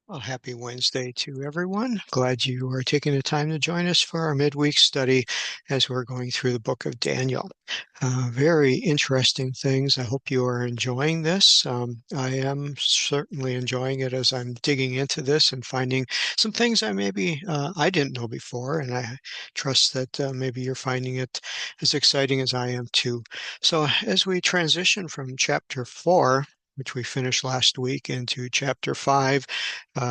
Well, happy Wednesday to everyone. Glad you are taking the time to join us for our midweek study as we're going through the book of Daniel. Very interesting things. I hope you are enjoying this. I am certainly enjoying it as I'm digging into this and finding some things I didn't know before, and I trust that maybe you're finding it as exciting as I am too. So as we transition from chapter 4, which we finished last week, into chapter 5.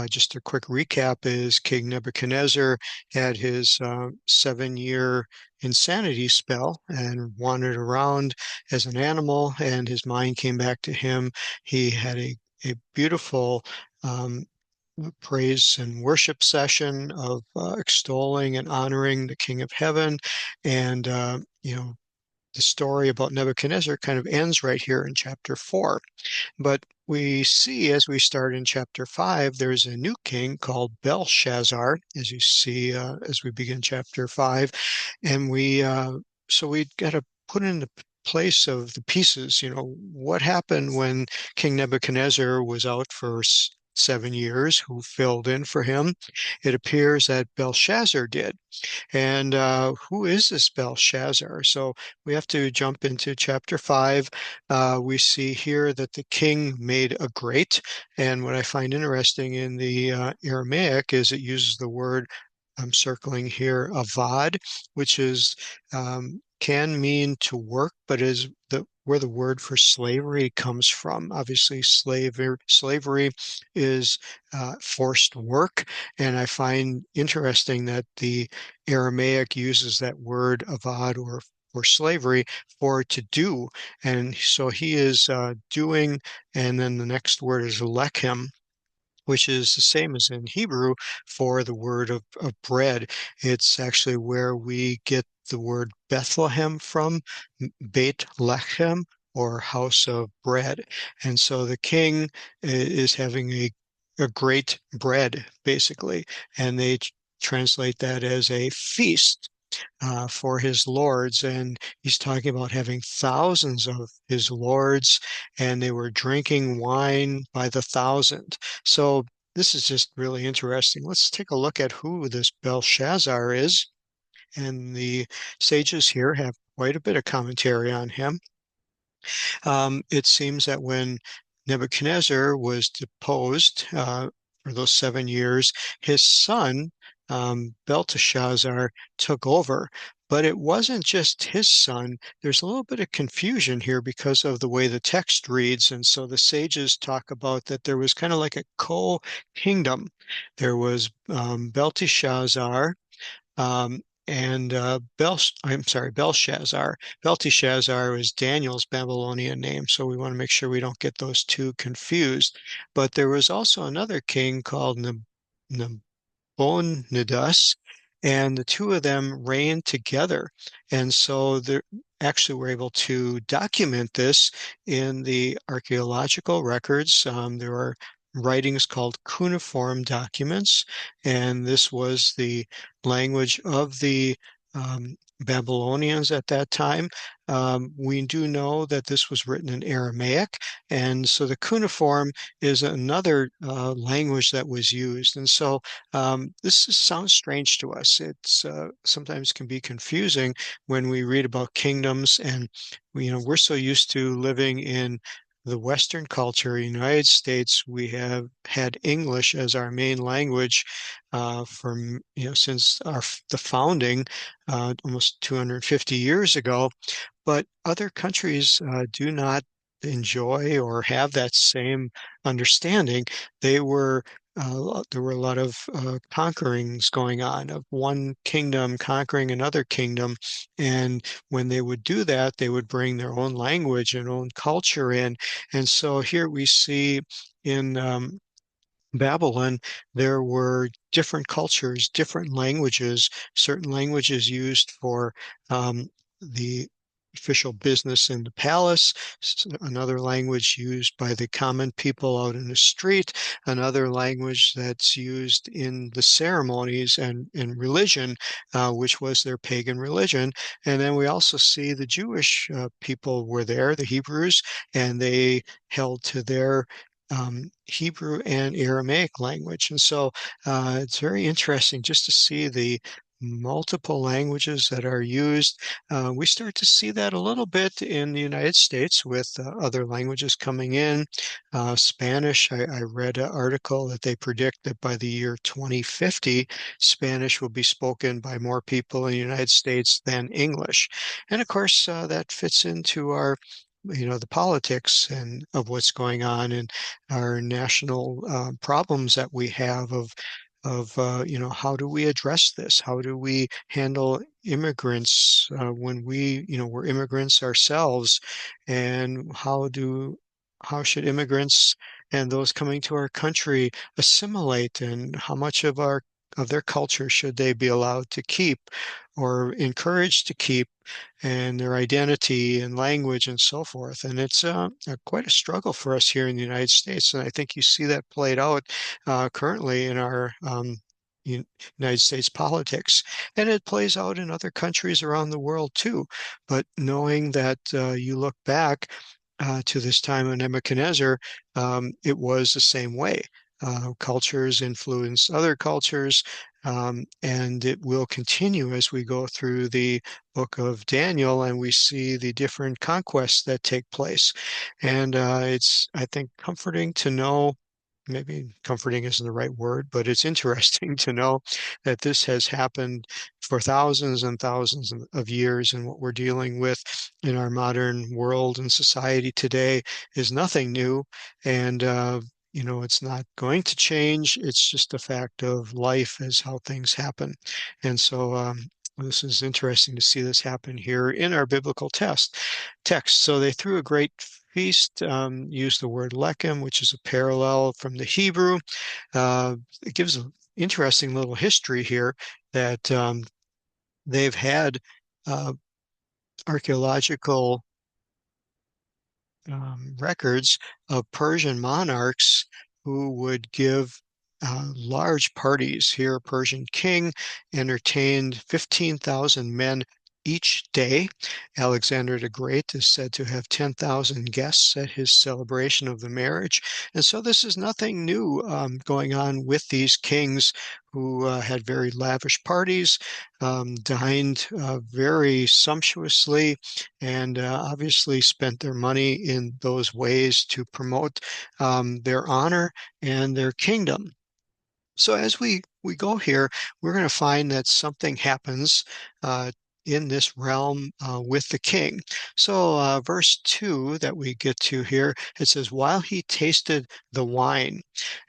Just a quick recap is King Nebuchadnezzar had his 7 year insanity spell and wandered around as an animal, and his mind came back to him. He had a beautiful um, praise and worship session of extolling and honoring the King of Heaven. And, the story about Nebuchadnezzar kind of ends right here in chapter 4. But we see as we start in chapter 5, there's a new king called Belshazzar, as you see as we begin chapter 5. And so we got to put in the place of the pieces, what happened when King Nebuchadnezzar was out for 7 years, who filled in for him. It appears that Belshazzar did. And who is this Belshazzar? So we have to jump into chapter 5. We see here that the king made a grate. And what I find interesting in the Aramaic is it uses the word I'm circling here, avad, which can mean to work, but is where the word for slavery comes from. Obviously, slavery is forced work, and I find interesting that the Aramaic uses that word avad or for slavery for to do. And so he is doing, and then the next word is lechem, which is the same as in Hebrew for the word of bread. It's actually where we get the word Bethlehem from, Beit Lechem, or house of bread. And so the king is having a great bread, basically, and they translate that as a feast for his lords. And he's talking about having thousands of his lords, and they were drinking wine by the thousand. So this is just really interesting. Let's take a look at who this Belshazzar is. And the sages here have quite a bit of commentary on him. It seems that when Nebuchadnezzar was deposed for those 7 years, his son, Belteshazzar, took over. But it wasn't just his son. There's a little bit of confusion here because of the way the text reads. And so the sages talk about that there was kind of like a co-kingdom. There was Belteshazzar, um, and I'm sorry, Belshazzar. Belteshazzar is Daniel's Babylonian name, so we want to make sure we don't get those two confused. But there was also another king called Nabonidus, and the two of them reigned together. And so they actually were able to document this in the archaeological records. There are writings called cuneiform documents, and this was the language of the Babylonians at that time. We do know that this was written in Aramaic, and so the cuneiform is another language that was used. And so sounds strange to us. It's sometimes can be confusing when we read about kingdoms, and we're so used to living in the Western culture, United States. We have had English as our main language from since the founding almost 250 years ago. But other countries do not enjoy or have that same understanding. They were there were a lot of conquerings going on of one kingdom conquering another kingdom. And when they would do that, they would bring their own language and own culture in. And so here we see in Babylon, there were different cultures, different languages, certain languages used for the official business in the palace, another language used by the common people out in the street, another language that's used in the ceremonies and in religion, which was their pagan religion. And then we also see the Jewish people were there, the Hebrews, and they held to their Hebrew and Aramaic language. And so it's very interesting just to see the multiple languages that are used. We start to see that a little bit in the United States with other languages coming in. Spanish, I read an article that they predict that by the year 2050, Spanish will be spoken by more people in the United States than English. And of course, that fits into our the politics and of what's going on and our national problems that we have of how do we address this? How do we handle immigrants when we're immigrants ourselves, and how should immigrants and those coming to our country assimilate, and how much of their culture should they be allowed to keep or encouraged to keep, and their identity and language and so forth. And it's quite a struggle for us here in the United States. And I think you see that played out currently in our United States politics. And it plays out in other countries around the world too. But knowing that you look back to this time of Nebuchadnezzar, it was the same way. Cultures influence other cultures, and it will continue as we go through the book of Daniel and we see the different conquests that take place. And it's, I think, comforting to know, maybe comforting isn't the right word, but it's interesting to know that this has happened for thousands and thousands of years. And what we're dealing with in our modern world and society today is nothing new. And it's not going to change. It's just a fact of life as how things happen. And so this is interesting to see this happen here in our biblical text. So they threw a great feast, used the word lechem, which is a parallel from the Hebrew. It gives an interesting little history here that they've had uh, archaeological records of Persian monarchs who would give large parties. Here, a Persian king entertained 15,000 men each day. Alexander the Great is said to have 10,000 guests at his celebration of the marriage. And so this is nothing new going on with these kings who had very lavish parties, dined very sumptuously, and obviously spent their money in those ways to promote their honor and their kingdom. So as we go here, we're going to find that something happens in this realm with the king. So verse 2 that we get to here, it says, while he tasted the wine.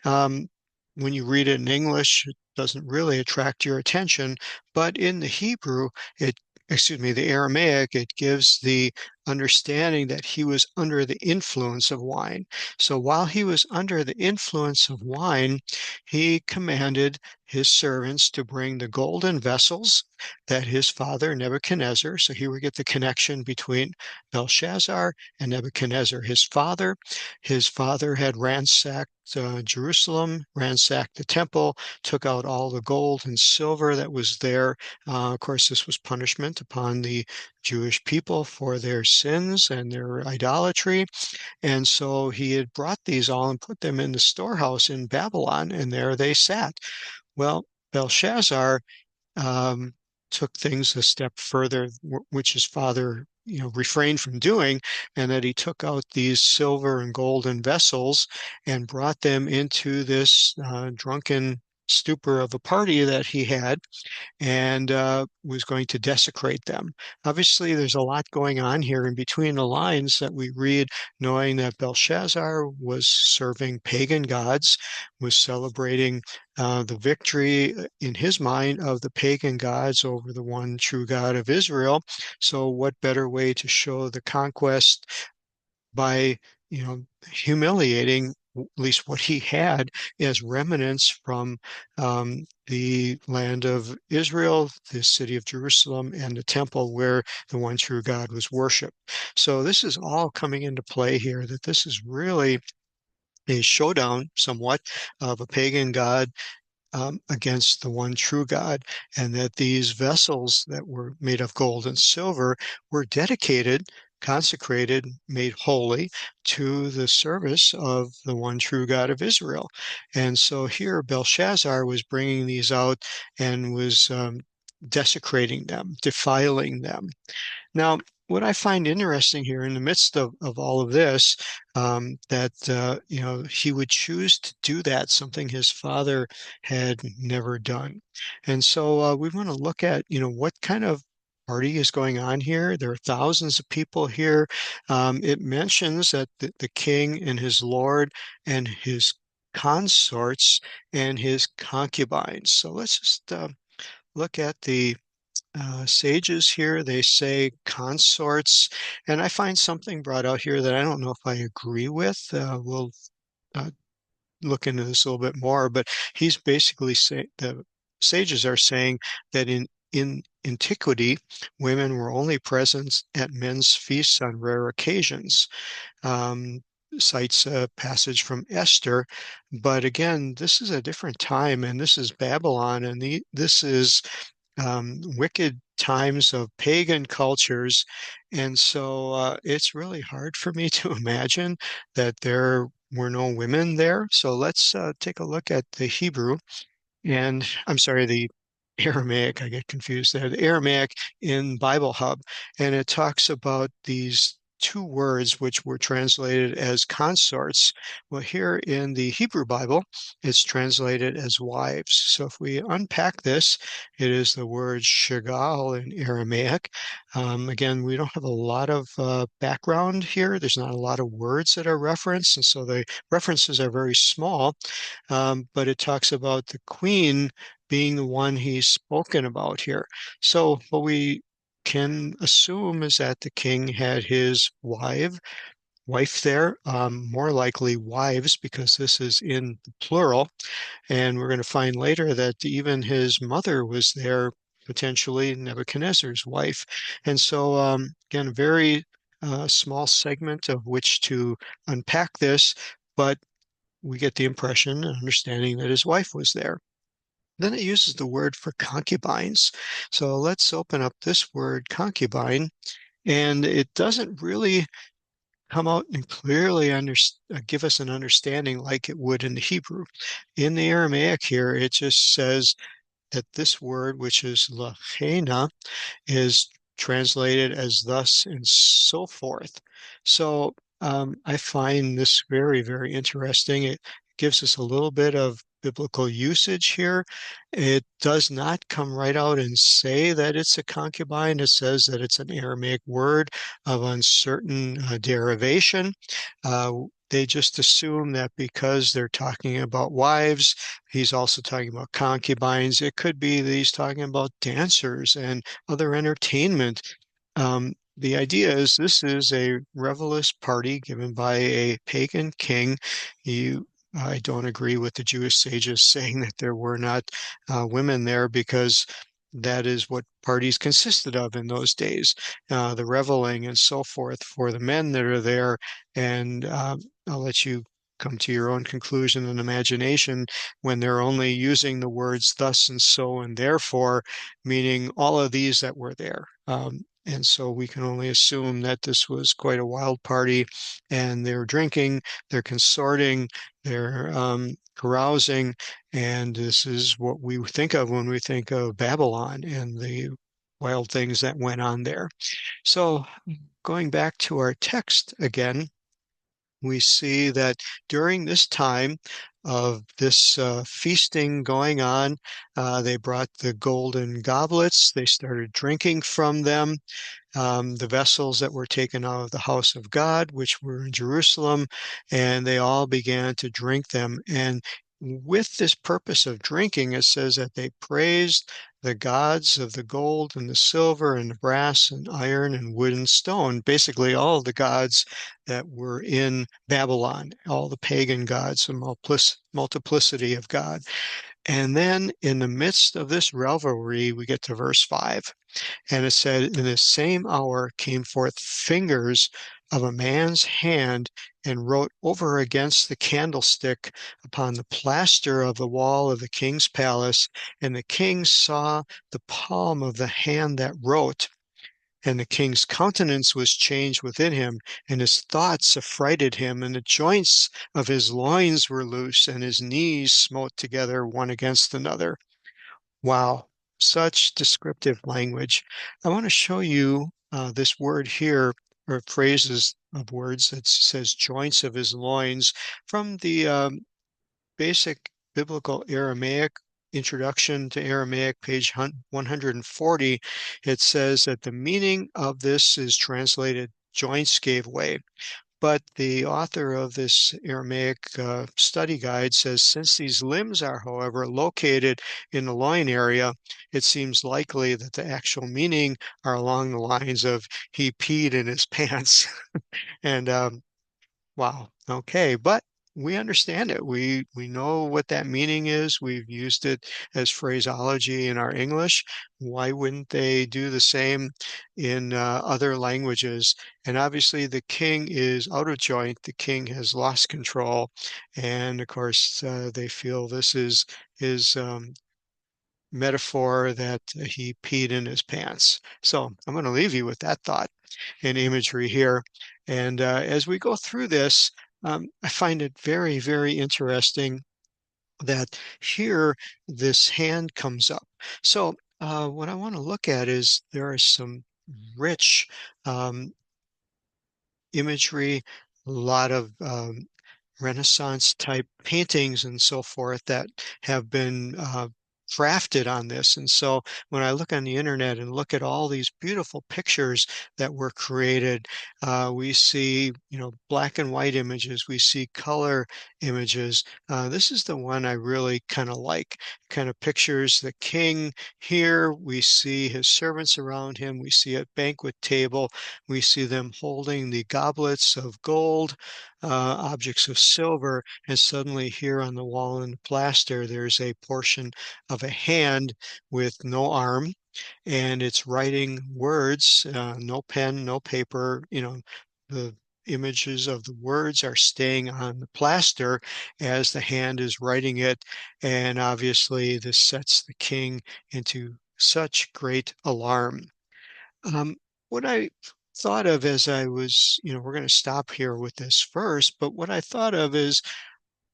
Um, when you read it in English, it doesn't really attract your attention, but in the Hebrew, the Aramaic, it gives the understanding that he was under the influence of wine. So while he was under the influence of wine, he commanded his servants to bring the golden vessels that his father Nebuchadnezzar, so here we get the connection between Belshazzar and Nebuchadnezzar, his father. His father had ransacked Jerusalem, ransacked the temple, took out all the gold and silver that was there. Of course, this was punishment upon the Jewish people for their sins and their idolatry. And so he had brought these all and put them in the storehouse in Babylon, and there they sat. Well, Belshazzar um, took things a step further, which his father, refrained from doing, and that he took out these silver and golden vessels and brought them into this drunken stupor of a party that he had, and was going to desecrate them. Obviously, there's a lot going on here in between the lines that we read, knowing that Belshazzar was serving pagan gods, was celebrating the victory in his mind of the pagan gods over the one true God of Israel. So, what better way to show the conquest by, humiliating at least what he had as remnants from the land of Israel, the city of Jerusalem, and the temple where the one true God was worshipped. So this is all coming into play here, that this is really a showdown somewhat of a pagan god against the one true God, and that these vessels that were made of gold and silver were dedicated consecrated, made holy to the service of the one true God of Israel. And so here Belshazzar was bringing these out and was desecrating them, defiling them. Now, what I find interesting here in the midst of all of this, that he would choose to do that, something his father had never done. And so we want to look at, what kind of party is going on here. There are thousands of people here. It mentions that the king and his lord and his consorts and his concubines. So let's just look at the sages here. They say consorts, and I find something brought out here that I don't know if I agree with. We'll uh, look into this a little bit more, but he's basically saying the sages are saying that in antiquity, women were only present at men's feasts on rare occasions. Um, cites a passage from Esther, but again, this is a different time, and this is Babylon, and this is wicked times of pagan cultures. And so it's really hard for me to imagine that there were no women there. So let's take a look at the Hebrew and I'm sorry, the Aramaic, I get confused there, the Aramaic in Bible Hub. And it talks about these two words which were translated as consorts. Well, here in the Hebrew Bible, it's translated as wives. So if we unpack this, it is the word shagal in Aramaic. Again, we don't have a lot of background here. There's not a lot of words that are referenced, and so the references are very small. But it talks about the queen being the one he's spoken about here. So what we can assume is that the king had his wife there, more likely wives, because this is in the plural. And we're going to find later that even his mother was there, potentially Nebuchadnezzar's wife. And so, again, a very small segment of which to unpack this, but we get the impression and understanding that his wife was there. Then it uses the word for concubines. So let's open up this word concubine, and it doesn't really come out and clearly give us an understanding like it would in the Hebrew. In the Aramaic here, it just says that this word, which is lachena, is translated as thus and so forth. So I find this very, very interesting. It gives us a little bit of biblical usage here. It does not come right out and say that it's a concubine. It says that it's an Aramaic word of uncertain derivation. They just assume that because they're talking about wives, he's also talking about concubines. It could be that he's talking about dancers and other entertainment. The idea is this is a revelous party given by a pagan king. I don't agree with the Jewish sages saying that there were not women there because that is what parties consisted of in those days, the reveling and so forth for the men that are there. And I'll let you come to your own conclusion and imagination when they're only using the words thus and so and therefore, meaning all of these that were there. And so we can only assume that this was quite a wild party and they're drinking, they're consorting, they're carousing, and this is what we think of when we think of Babylon and the wild things that went on there. So going back to our text again, we see that during this time of this feasting going on, they brought the golden goblets. They started drinking from them, the vessels that were taken out of the house of God, which were in Jerusalem, and they all began to drink them. And with this purpose of drinking, it says that they praised the gods of the gold and the silver and the brass and iron and wood and stone, basically all the gods that were in Babylon, all the pagan gods, the multiplicity of God. And then in the midst of this revelry, we get to verse 5. And it said, in the same hour came forth fingers of a man's hand and wrote over against the candlestick upon the plaster of the wall of the king's palace. And the king saw the palm of the hand that wrote. And the king's countenance was changed within him, and his thoughts affrighted him, and the joints of his loins were loose, and his knees smote together one against another. Wow, such descriptive language. I want to show you this word here, or phrases of words that says joints of his loins from the basic biblical Aramaic introduction to Aramaic, page 140. It says that the meaning of this is translated joints gave way. But the author of this Aramaic study guide says, since these limbs are, however, located in the loin area, it seems likely that the actual meaning are along the lines of he peed in his pants. And wow, okay, but we understand it. We know what that meaning is. We've used it as phraseology in our English. Why wouldn't they do the same in other languages? And obviously, the king is out of joint. The king has lost control, and of course, they feel this is his metaphor that he peed in his pants. So I'm going to leave you with that thought and imagery here. And as we go through this, I find it very, very interesting that here this hand comes up. So what I want to look at is there are some rich um, imagery, a lot of Renaissance type paintings and so forth that have been drafted on this. And so when I look on the internet and look at all these beautiful pictures that were created, we see, black and white images, we see color images. This is the one I really kind of like. Kind of pictures the king here. We see his servants around him. We see a banquet table. We see them holding the goblets of gold, objects of silver, and suddenly here on the wall in the plaster, there's a portion of a hand with no arm, and it's writing words, no pen, no paper. The images of the words are staying on the plaster as the hand is writing it, and obviously this sets the king into such great alarm. Um, what I thought of as I was, we're going to stop here with this first, but what I thought of is,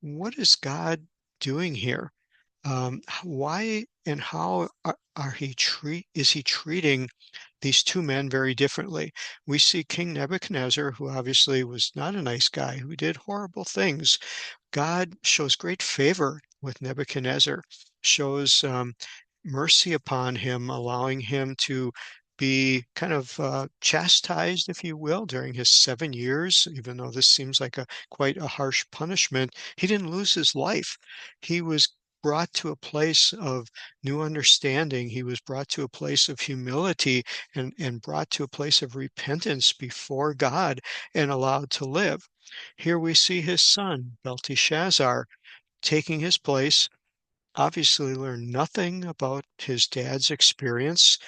what is God doing here? Why and how is he treating these two men very differently? We see King Nebuchadnezzar, who obviously was not a nice guy, who did horrible things. God shows great favor with Nebuchadnezzar, shows mercy upon him, allowing him to be kind of chastised, if you will, during his 7 years. Even though this seems like quite a harsh punishment, he didn't lose his life. He was brought to a place of new understanding. He was brought to a place of humility and brought to a place of repentance before God and allowed to live. Here we see his son, Belteshazzar, taking his place, obviously learned nothing about his dad's experience.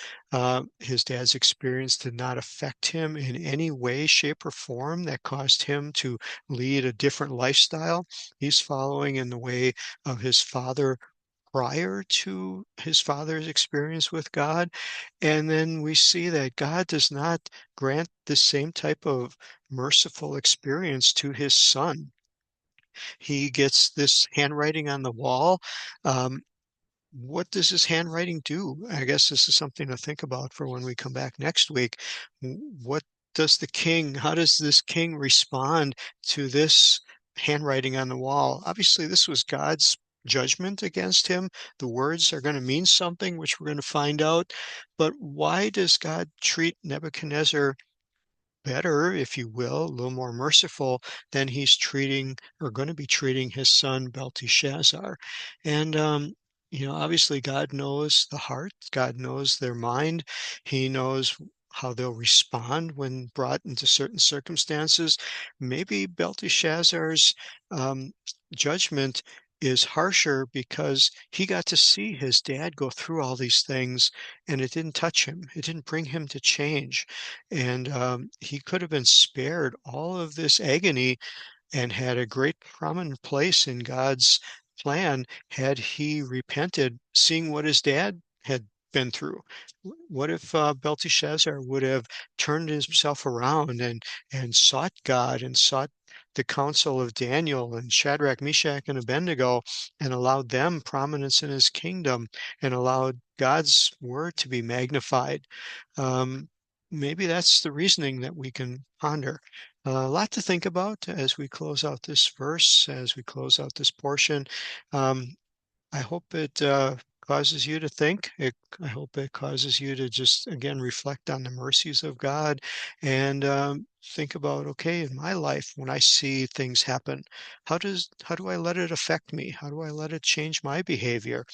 His dad's experience did not affect him in any way, shape, or form that caused him to lead a different lifestyle. He's following in the way of his father prior to his father's experience with God. And then we see that God does not grant the same type of merciful experience to his son. He gets this handwriting on the wall. Um, what does his handwriting do? I guess this is something to think about for when we come back next week. How does this king respond to this handwriting on the wall? Obviously, this was God's judgment against him. The words are going to mean something, which we're going to find out. But why does God treat Nebuchadnezzar better, if you will, a little more merciful than he's treating or going to be treating his son Belteshazzar? And obviously God knows the heart, God knows their mind, he knows how they'll respond when brought into certain circumstances. Maybe Belteshazzar's um, judgment is harsher because he got to see his dad go through all these things and it didn't touch him. It didn't bring him to change. And he could have been spared all of this agony and had a great prominent place in God's plan had he repented, seeing what his dad had been through? What if Belteshazzar would have turned himself around and sought God and sought the counsel of Daniel and Shadrach, Meshach, and Abednego and allowed them prominence in his kingdom and allowed God's word to be magnified? Um, Maybe that's the reasoning that we can ponder. A lot to think about as we close out this verse, as we close out this portion. Um, I hope it causes you to think. I hope it causes you to just, again, reflect on the mercies of God and think about, okay, in my life, when I see things happen, how do I let it affect me? How do I let it change my behavior?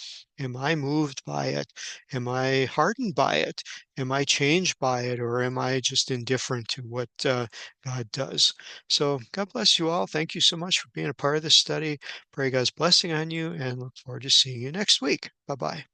Am I moved by it? Am I hardened by it? Am I changed by it? Or am I just indifferent to what God does? So God bless you all. Thank you so much for being a part of this study. Pray God's blessing on you and look forward to seeing you next week. Bye bye.